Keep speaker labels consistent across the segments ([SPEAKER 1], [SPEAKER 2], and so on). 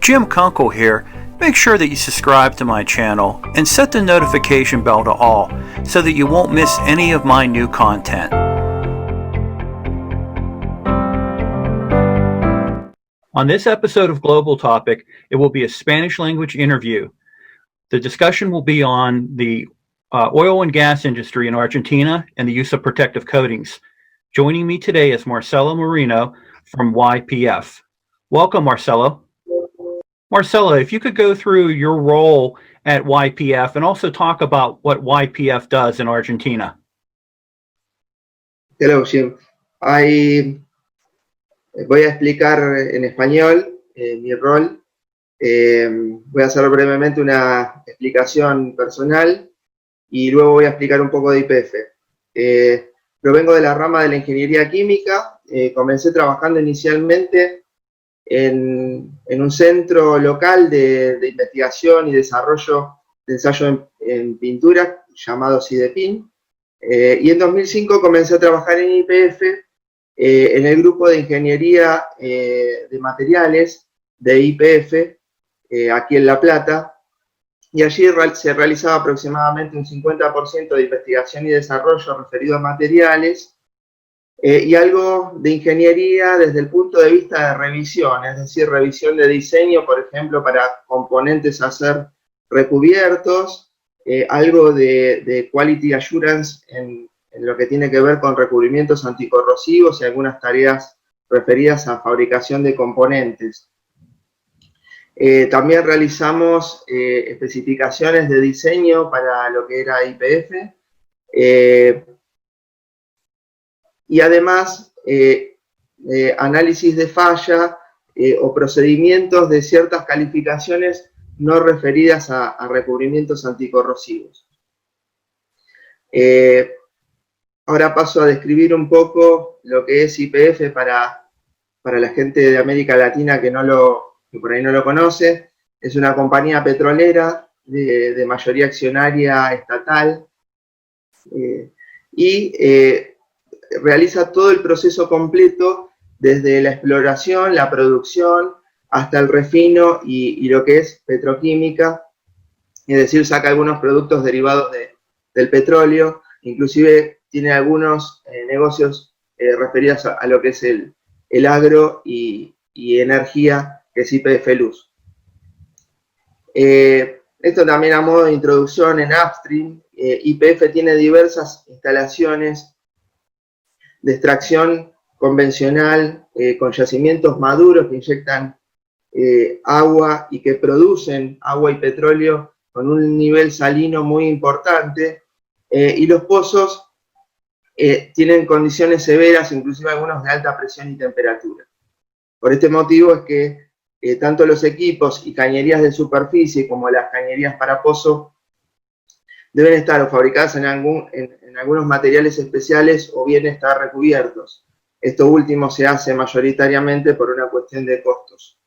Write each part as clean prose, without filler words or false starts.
[SPEAKER 1] Jim Kunkel here. Make sure that you subscribe to my channel and set the notification bell to all so that you won't miss any of my new content. On this episode of Global Topic, it will be a Spanish language interview. The discussion will be on the oil and gas industry in Argentina and the use of protective coatings. Joining me today is Marcelo Moreno from YPF. Welcome, Marcelo. Marcelo, if you could go through your role at YPF and also talk about what YPF does in Argentina.
[SPEAKER 2] Hello, Jim. Voy a explicar en español mi rol. Voy a hacer brevemente una explicación personal y luego voy a explicar un poco de YPF. Provengo de la rama de la ingeniería química. Comencé trabajando inicialmente en un centro local de investigación y desarrollo de ensayo en pintura llamado CIDEPIN. Y en 2005 comencé a trabajar en YPF en el grupo de ingeniería de materiales de YPF aquí en La Plata, y allí se realizaba aproximadamente un 50% de investigación y desarrollo referido a materiales y algo de ingeniería desde el punto de vista de revisión, es decir, revisión de diseño, por ejemplo, para componentes a ser recubiertos, algo de quality assurance en lo que tiene que ver con recubrimientos anticorrosivos y algunas tareas referidas a fabricación de componentes. También realizamos especificaciones de diseño para lo que era YPF, y además análisis de falla o procedimientos de ciertas calificaciones no referidas a recubrimientos anticorrosivos. Ahora paso a describir un poco lo que es YPF para la gente de América Latina que por ahí no lo conoce. Es una compañía petrolera de mayoría accionaria estatal y realiza todo el proceso completo desde la exploración, la producción, hasta el refino y lo que es petroquímica, es decir, saca algunos productos derivados del petróleo, inclusive tiene algunos negocios referidos a lo que es el agro y energía, que es YPF Luz. Esto también a modo de introducción en Upstream. YPF tiene diversas instalaciones de extracción convencional con yacimientos maduros que inyectan agua y que producen agua y petróleo con un nivel salino muy importante, y los pozos tienen condiciones severas, inclusive algunos de alta presión y temperatura. Por este motivo es que tanto los equipos y cañerías de superficie como las cañerías para pozo deben estar o fabricadas en algunos materiales especiales o bien estar recubiertos. Esto último se hace mayoritariamente por una cuestión de costos.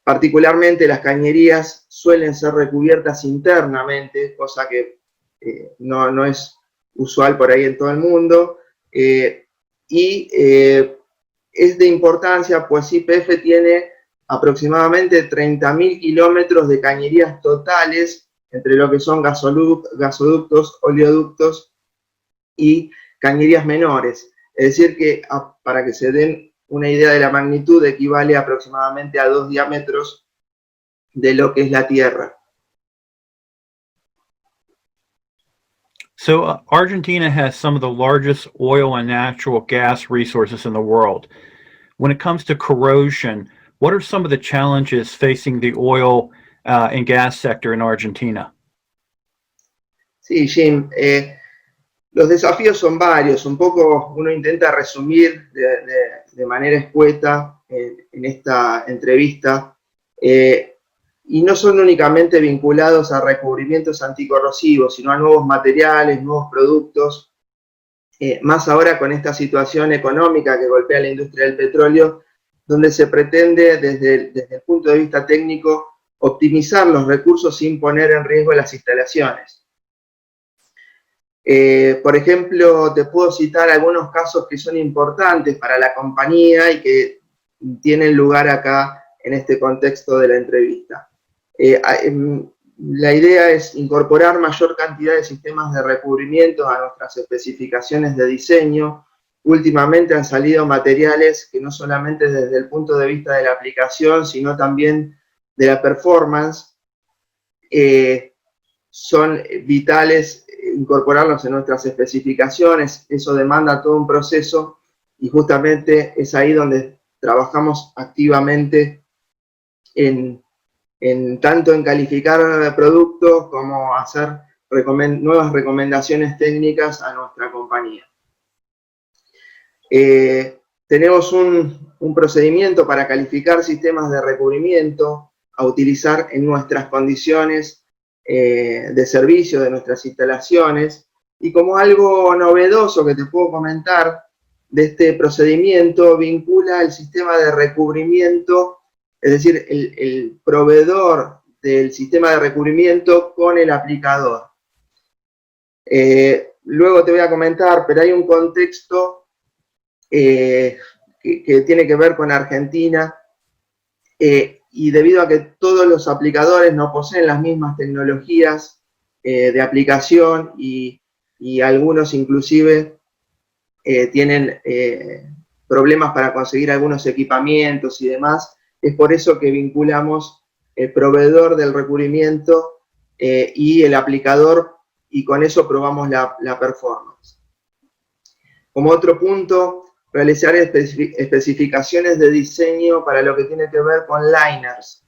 [SPEAKER 2] Particularmente las cañerías suelen ser recubiertas internamente, cosa que no es usual por ahí en todo el mundo, y es de importancia, pues YPF tiene aproximadamente 30.000 kilómetros de cañerías totales entre lo que son gasoductos, oleoductos y cañerías menores. Es decir que, para que se den una idea de la magnitud, equivale aproximadamente a 2 diámetros de lo que es la Tierra.
[SPEAKER 1] So Argentina has some of the largest oil and natural gas resources in the world. When it comes to corrosion, what are some of the challenges facing the oil and gas sector in Argentina?
[SPEAKER 2] Sí, Jim. Los desafíos son varios. Un poco uno intenta resumir de manera escueta en esta entrevista. Y no son únicamente vinculados a recubrimientos anticorrosivos, sino a nuevos materiales, nuevos productos. Más ahora con esta situación económica que golpea la industria del petróleo, donde se pretende desde el punto de vista técnico optimizar los recursos sin poner en riesgo las instalaciones. Por ejemplo, te puedo citar algunos casos que son importantes para la compañía y que tienen lugar acá en este contexto de la entrevista. La idea es incorporar mayor cantidad de sistemas de recubrimiento a nuestras especificaciones de diseño. Últimamente han salido materiales que no solamente desde el punto de vista de la aplicación, sino también de la performance, son vitales incorporarlos en nuestras especificaciones. Eso demanda todo un proceso y justamente es ahí donde trabajamos activamente tanto en calificar productos como hacer nuevas recomendaciones técnicas a nuestra compañía. Tenemos un procedimiento para calificar sistemas de recubrimiento a utilizar en nuestras condiciones de servicio de nuestras instalaciones, y como algo novedoso que te puedo comentar de este procedimiento, vincula el sistema de recubrimiento, es decir, el proveedor del sistema de recubrimiento con el aplicador. Luego te voy a comentar, pero hay un contexto que tiene que ver con Argentina, y debido a que todos los aplicadores no poseen las mismas tecnologías de aplicación y algunos inclusive tienen problemas para conseguir algunos equipamientos y demás, es por eso que vinculamos el proveedor del recubrimiento y el aplicador, y con eso probamos la performance. Como otro punto, realizar especificaciones de diseño para lo que tiene que ver con liners.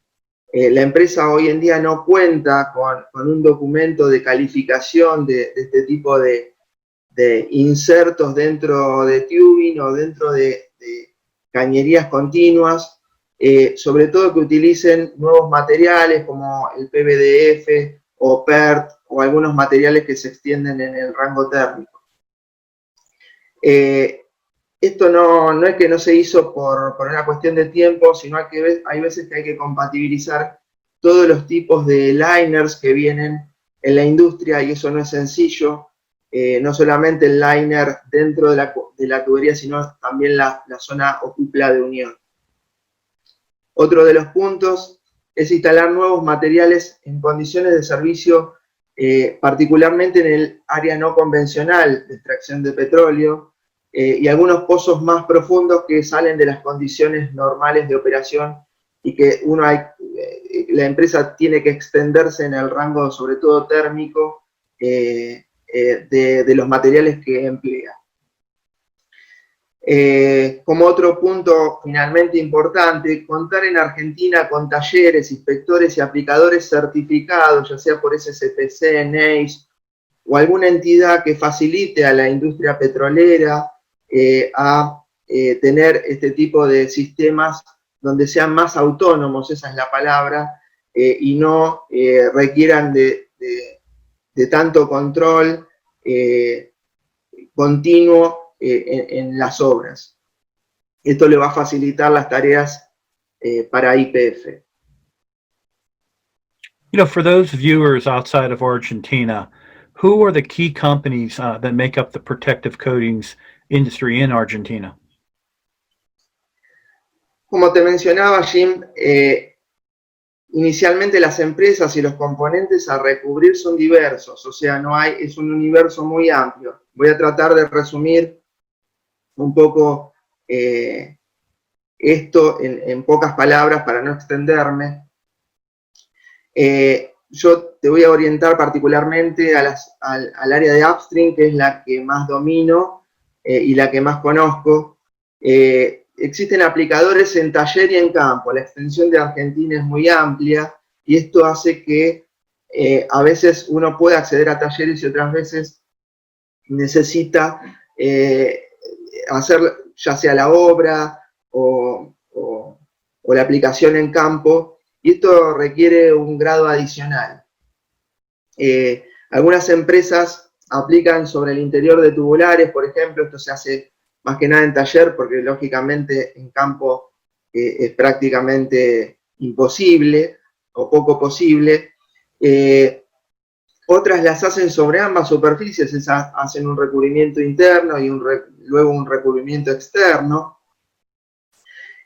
[SPEAKER 2] La empresa hoy en día no cuenta con un documento de calificación de este tipo de insertos dentro de tubing o dentro de cañerías continuas, sobre todo que utilicen nuevos materiales como el PVDF o PERT o algunos materiales que se extienden en el rango térmico. Esto no es que no se hizo por una cuestión de tiempo, sino que hay veces que hay que compatibilizar todos los tipos de liners que vienen en la industria, y eso no es sencillo. No solamente el liner dentro de la tubería, sino también la zona o cúpula de unión. Otro de los puntos es instalar nuevos materiales en condiciones de servicio, particularmente en el área no convencional de extracción de petróleo, y algunos pozos más profundos que salen de las condiciones normales de operación, y que la empresa tiene que extenderse en el rango, sobre todo térmico, de los materiales que emplea. Como otro punto finalmente importante, contar en Argentina con talleres, inspectores y aplicadores certificados, ya sea por SCPC, NEIS o alguna entidad que facilite a la industria petrolera a tener este tipo de sistemas donde sean más autónomos, esa es la palabra, y no requieran de tanto control continuo en las obras. Esto le va a facilitar las tareas para YPF.
[SPEAKER 1] You know, for those viewers outside of Argentina, who are the key companies that make up the protective coatings industry in Argentina?
[SPEAKER 2] Como te mencionaba, Jim, inicialmente las empresas y los componentes a recubrir son diversos, o sea, es un universo muy amplio. Voy a tratar de resumir un poco esto en pocas palabras para no extenderme. Yo te voy a orientar particularmente al área de upstream, que es la que más domino y la que más conozco. Existen aplicadores en taller y en campo. La extensión de Argentina es muy amplia, y esto hace que a veces uno puede acceder a talleres y otras veces necesita hacer ya sea la obra o la aplicación en campo, y esto requiere un grado adicional. Algunas empresas aplican sobre el interior de tubulares, por ejemplo. Esto se hace más que nada en taller, porque lógicamente en campo es prácticamente imposible o poco posible. Otras las hacen sobre ambas superficies, esas hacen un recubrimiento interno y luego un recubrimiento externo.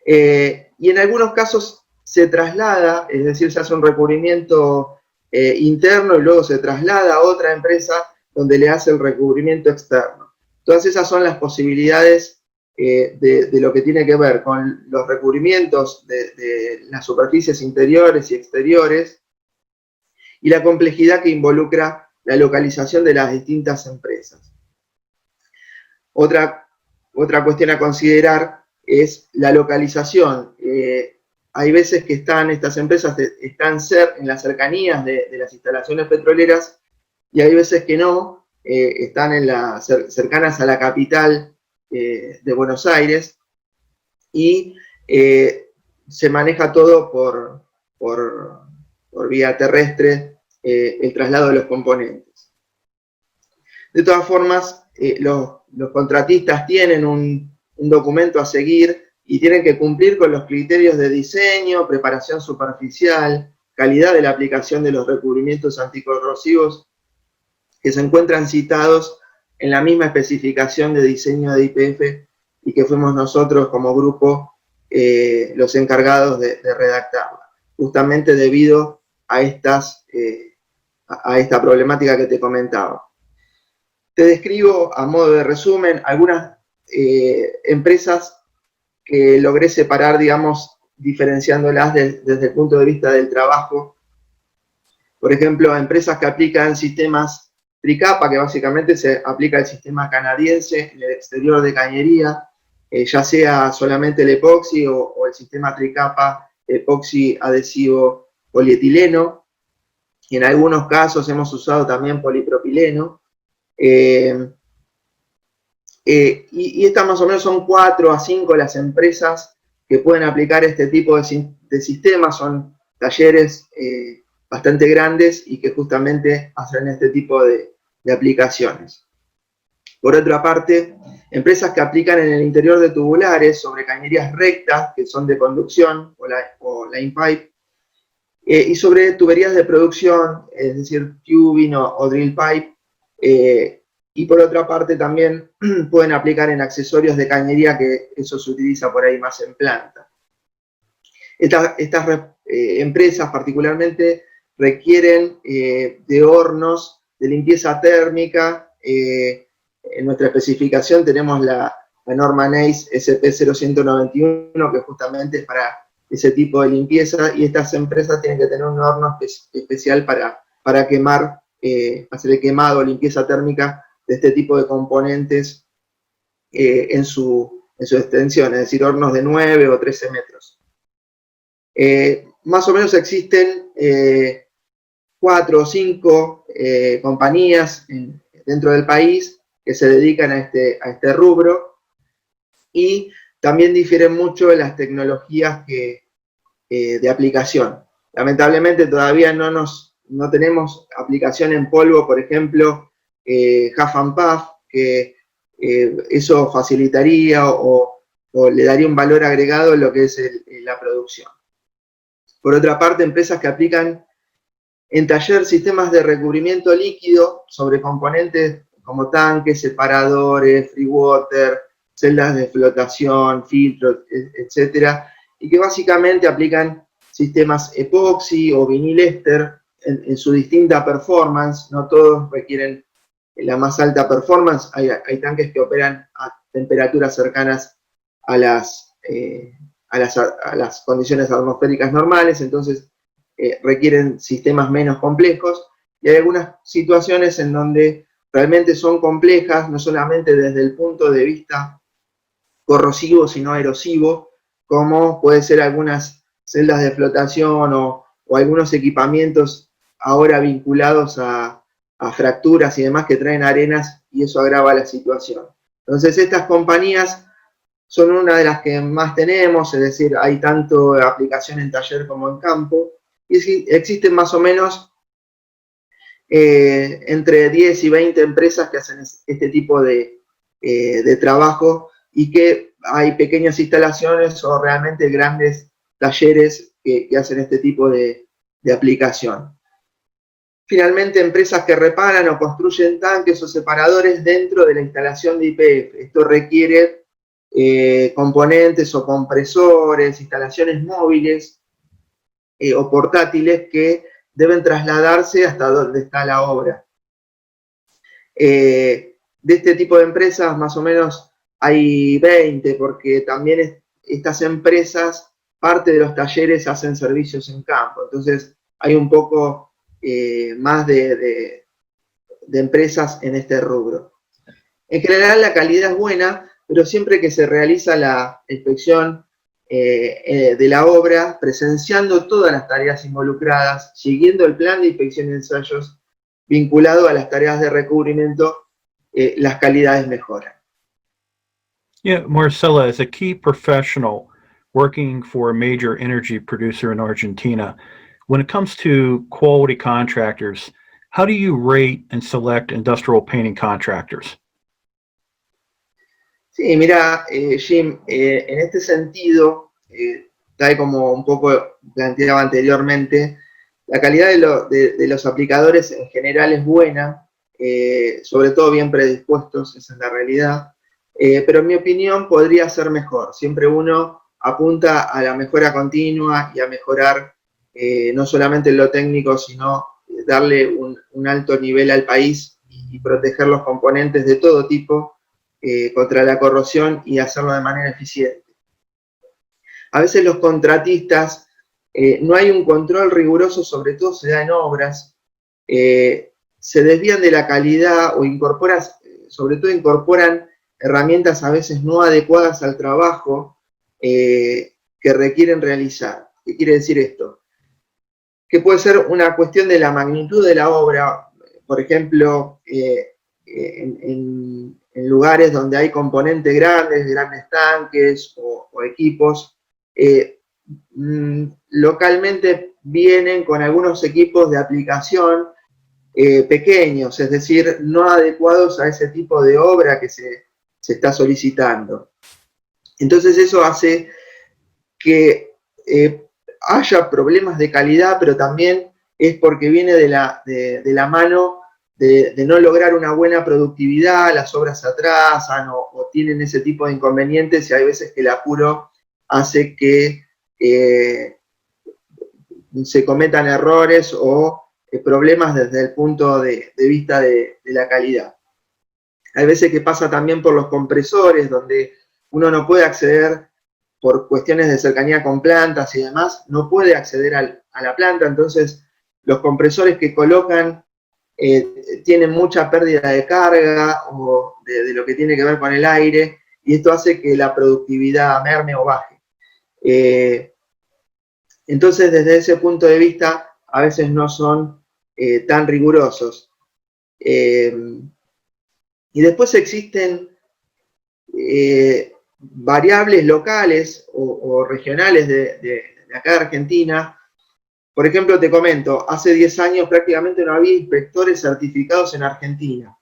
[SPEAKER 2] Y en algunos casos se traslada, es decir, se hace un recubrimiento interno y luego se traslada a otra empresa donde le hace el recubrimiento externo. Todas esas son las posibilidades de lo que tiene que ver con los recubrimientos de las superficies interiores y exteriores y la complejidad que involucra la localización de las distintas empresas. Otra cuestión a considerar es la localización. Hay veces que estas empresas están en las cercanías de las instalaciones petroleras y hay veces que no, están cercanas a la capital de Buenos Aires y se maneja todo por vía terrestre el traslado de los componentes. De todas formas, los contratistas tienen un documento a seguir y tienen que cumplir con los criterios de diseño, preparación superficial, calidad de la aplicación de los recubrimientos anticorrosivos que se encuentran citados en la misma especificación de diseño de YPF y que fuimos nosotros como grupo los encargados de redactarla, justamente debido a esta problemática que te comentaba. Te describo a modo de resumen algunas empresas que logré separar, digamos, diferenciándolas desde el punto de vista del trabajo. Por ejemplo, empresas que aplican sistemas tricapa, que básicamente se aplica el sistema canadiense en el exterior de cañería, ya sea solamente el epoxi o el sistema tricapa epoxi adhesivo polietileno. Y en algunos casos hemos usado también polipropileno. Y estas más o menos son 4 a 5 las empresas que pueden aplicar este tipo de sistemas. Son talleres bastante grandes y que justamente hacen este tipo de aplicaciones. Por otra parte, empresas que aplican en el interior de tubulares sobre cañerías rectas, que son de conducción o line pipe, y sobre tuberías de producción, es decir, tubing o drill pipe, y por otra parte también pueden aplicar en accesorios de cañería, que eso se utiliza por ahí más en planta. Estas empresas particularmente requieren de hornos de limpieza térmica. En nuestra especificación tenemos la norma NACE SP0191, que justamente es para ese tipo de limpieza, y estas empresas tienen que tener un horno especial para quemar, hacer el quemado o limpieza térmica de este tipo de componentes en su extensión, es decir, hornos de 9 o 13 metros. Más o menos existen 4 o 5 compañías dentro del país que se dedican a este rubro, y también difieren mucho en las tecnologías de aplicación. Lamentablemente todavía no tenemos aplicación en polvo, por ejemplo, Huff and Puff, que eso facilitaría o le daría un valor agregado en lo que es la producción. Por otra parte, empresas que aplican en taller sistemas de recubrimiento líquido sobre componentes como tanques, separadores, free water, celdas de flotación, filtros, etcétera, y que básicamente aplican sistemas epoxi o vinil éster en su distinta performance. No todos requieren la más alta performance. Hay tanques que operan a temperaturas cercanas a las condiciones atmosféricas normales, entonces requieren sistemas menos complejos, y hay algunas situaciones en donde realmente son complejas, no solamente desde el punto de vista corrosivo, sino erosivo, como puede ser algunas celdas de flotación o algunos equipamientos ahora vinculados a fracturas y demás que traen arenas, y eso agrava la situación. Entonces estas compañías son una de las que más tenemos, es decir, hay tanto aplicación en taller como en campo, y existen más o menos entre 10 y 20 empresas que hacen este tipo de trabajo, y que hay pequeñas instalaciones o realmente grandes talleres que hacen este tipo de aplicación. Finalmente, empresas que reparan o construyen tanques o separadores dentro de la instalación de YPF. Esto requiere componentes o compresores, instalaciones móviles o portátiles que deben trasladarse hasta donde está la obra. De este tipo de empresas más o menos hay 20, porque también estas empresas, parte de los talleres hacen servicios en campo, entonces hay un poco más de empresas en este rubro. En general la calidad es buena, pero siempre que se realiza la inspección de la obra, presenciando todas las tareas involucradas, siguiendo el plan de inspección y ensayos vinculado a las tareas de recubrimiento, las calidades mejoran.
[SPEAKER 1] Yeah, Marcela, as a key professional working for a major energy producer in Argentina, when it comes to quality contractors, how do you rate and select industrial painting contractors?
[SPEAKER 2] Sí, mira, Jim, en este sentido, tal como un poco planteaba anteriormente, la calidad de los aplicadores en general es buena, sobre todo bien predispuestos, esa es la realidad, pero en mi opinión podría ser mejor. Siempre uno apunta a la mejora continua y a mejorar no solamente en lo técnico, sino darle un alto nivel al país y proteger los componentes de todo tipo contra la corrosión y hacerlo de manera eficiente. A veces los contratistas, no hay un control riguroso, sobre todo se da en obras, se desvían de la calidad o sobre todo incorporan herramientas a veces no adecuadas al trabajo que requieren realizar. ¿Qué quiere decir esto? Que puede ser una cuestión de la magnitud de la obra, por ejemplo, en lugares donde hay componentes grandes tanques o equipos, localmente vienen con algunos equipos de aplicación pequeños, es decir, no adecuados a ese tipo de obra que se está solicitando. Entonces eso hace que haya problemas de calidad, pero también es porque viene de la mano de no lograr una buena productividad, las obras se atrasan o tienen ese tipo de inconvenientes y hay veces que el apuro hace que se cometan errores o problemas desde el punto de vista de la calidad. Hay veces que pasa también por los compresores, donde uno no puede acceder por cuestiones de cercanía con plantas y demás, no puede acceder a la planta, entonces los compresores que colocan tienen mucha pérdida de carga o de lo que tiene que ver con el aire, y esto hace que la productividad merme o baje. Entonces, desde ese punto de vista, a veces no son tan rigurosos. Y después existen variables locales o regionales de acá de Argentina. Por ejemplo, te comento, hace 10 años prácticamente no había inspectores certificados en Argentina.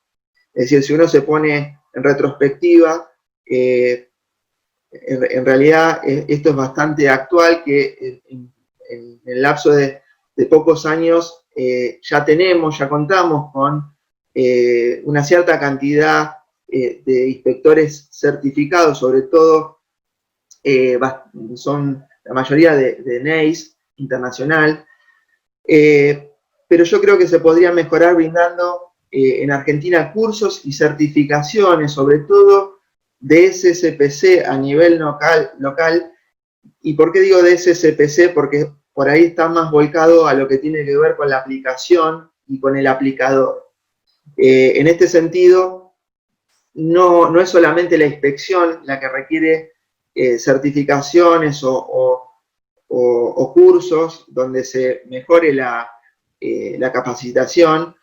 [SPEAKER 2] Es decir, si uno se pone en retrospectiva, en realidad esto es bastante actual, que en el lapso de pocos años ya contamos con una cierta cantidad de inspectores certificados, sobre todo son la mayoría de NEIS internacional, pero yo creo que se podría mejorar brindando en Argentina cursos y certificaciones, sobre todo de SSPC a nivel local. ¿Y por qué digo de SSPC? Porque por ahí está más volcado a lo que tiene que ver con la aplicación y con el aplicador. En este sentido, no es solamente la inspección la que requiere certificaciones o cursos donde se mejore la capacitación,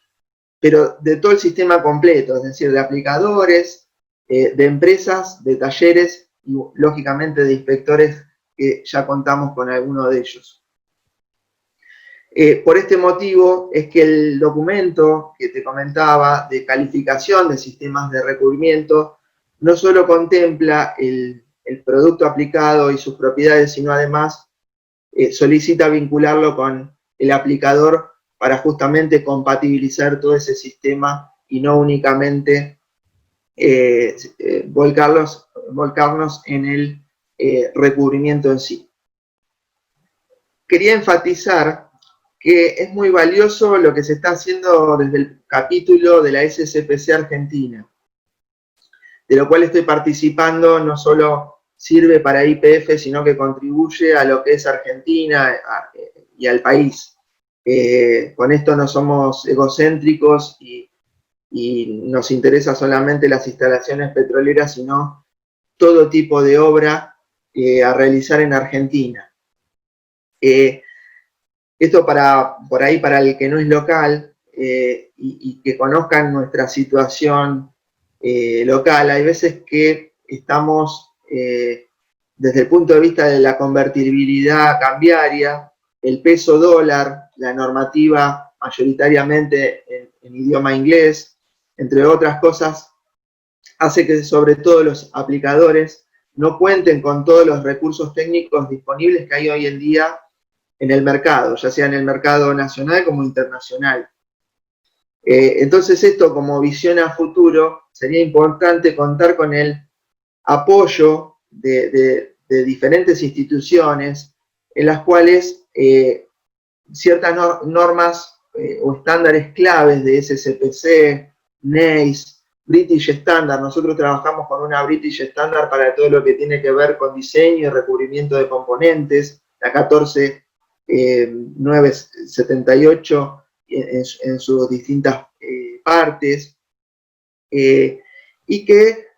[SPEAKER 2] pero de todo el sistema completo, es decir, de aplicadores, de empresas, de talleres y lógicamente de inspectores, que ya contamos con alguno de ellos. Por este motivo es que el documento que te comentaba de calificación de sistemas de recubrimiento no solo contempla el producto aplicado y sus propiedades, sino además solicita vincularlo con el aplicador para justamente compatibilizar todo ese sistema y no únicamente volcarnos en el recubrimiento en sí. quería enfatizar que es muy valioso lo que se está haciendo desde el capítulo de la SCPC Argentina, de lo cual estoy participando. No solo sirve para YPF, sino que contribuye a lo que es Argentina y al país. Con esto no somos egocéntricos y nos interesa solamente las instalaciones petroleras, sino todo tipo de obra a realizar en Argentina. Esto por ahí para el que no es local y que conozcan nuestra situación local. Hay veces que estamos desde el punto de vista de la convertibilidad cambiaria, el peso dólar, la normativa mayoritariamente en idioma inglés, entre otras cosas, hace que sobre todo los aplicadores no cuenten con todos los recursos técnicos disponibles que hay hoy en día en el mercado, ya sea en el mercado nacional como internacional. Entonces esto, como visión a futuro, sería importante contar con el apoyo de diferentes instituciones en las cuales ciertas normas o estándares claves de SCPC, NACE, British Standard. Nosotros trabajamos con una British Standard para todo lo que tiene que ver con diseño y recubrimiento de componentes, la 14978 en sus distintas partes, y que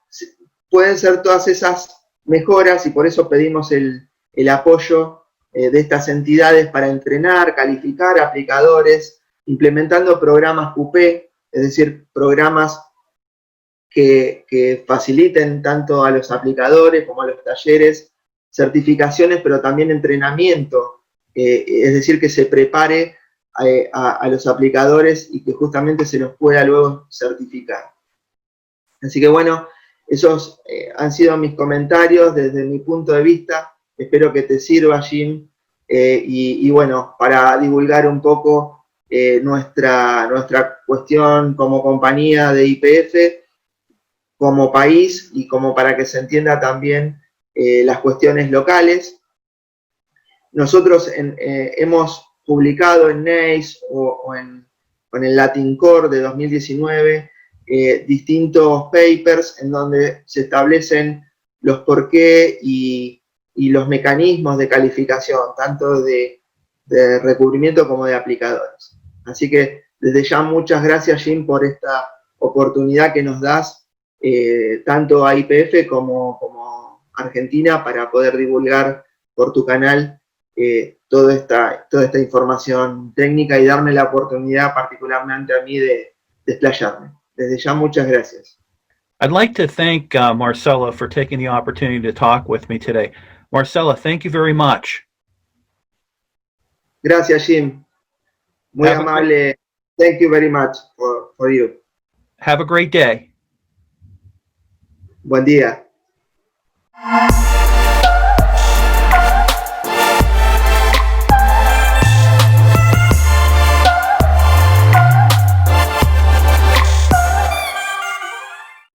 [SPEAKER 2] pueden ser todas esas mejoras, y por eso pedimos el apoyo de estas entidades para entrenar, calificar aplicadores, implementando programas QP, es decir, programas que faciliten tanto a los aplicadores como a los talleres certificaciones, pero también entrenamiento, es decir, que se prepare a los aplicadores y que justamente se los pueda luego certificar. Así que bueno, esos han sido mis comentarios desde mi punto de vista. Espero que te sirva, Jim, y bueno, para divulgar un poco nuestra cuestión como compañía de YPF, como país, y como para que se entienda también las cuestiones locales. Nosotros hemos publicado en NACE o en el Latin Core de 2019 distintos papers en donde se establecen los por qué y los mecanismos de calificación, tanto de recubrimiento como de aplicadores. Así que desde ya muchas gracias, Jim, por esta oportunidad que nos das, tanto a YPF como Argentina, para poder divulgar por tu canal toda esta información técnica y darme la oportunidad particularmente a mí de desplayarme. Desde ya, muchas gracias.
[SPEAKER 1] I'd like to thank Marcella for taking the opportunity to talk with me today. Marcella, thank you very much.
[SPEAKER 2] Gracias, Jim. Muy amable. Thank you very much for you.
[SPEAKER 1] Have a great day.
[SPEAKER 2] Buen día.